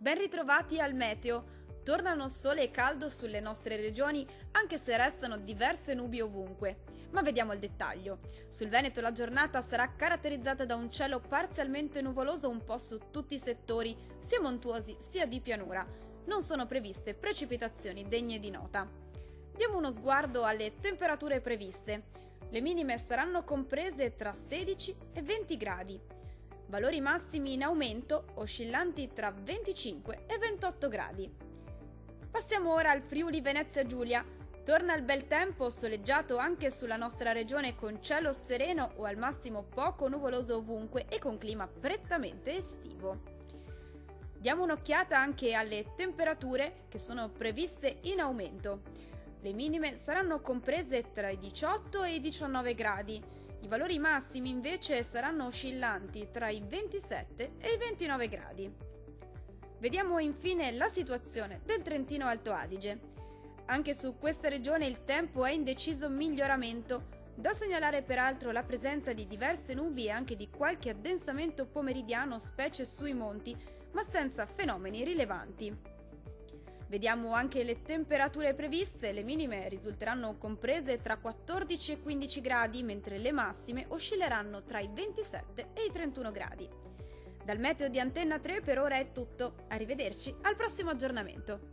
Ben ritrovati al meteo! Tornano sole e caldo sulle nostre regioni, anche se restano diverse nubi ovunque. Ma vediamo il dettaglio. Sul Veneto la giornata sarà caratterizzata da un cielo parzialmente nuvoloso un po' su tutti i settori, sia montuosi sia di pianura. Non sono previste precipitazioni degne di nota. Diamo uno sguardo alle temperature previste. Le minime saranno comprese tra 16 e 20 gradi. Valori massimi in aumento, oscillanti tra 25 e 28 gradi. Passiamo ora al Friuli Venezia Giulia. Torna il bel tempo soleggiato anche sulla nostra regione con cielo sereno o al massimo poco nuvoloso ovunque e con clima prettamente estivo. Diamo un'occhiata anche alle temperature che sono previste in aumento. Le minime saranno comprese tra i 18 e i 19 gradi. I valori massimi invece saranno oscillanti tra i 27 e i 29 gradi. Vediamo infine la situazione del Trentino Alto Adige. Anche su questa regione il tempo è in deciso miglioramento. Da segnalare peraltro la presenza di diverse nubi e anche di qualche addensamento pomeridiano, specie sui monti, ma senza fenomeni rilevanti. Vediamo anche le temperature previste, le minime risulteranno comprese tra 14 e 15 gradi, mentre le massime oscilleranno tra i 27 e i 31 gradi. Dal meteo di Antenna 3 per ora è tutto, arrivederci al prossimo aggiornamento.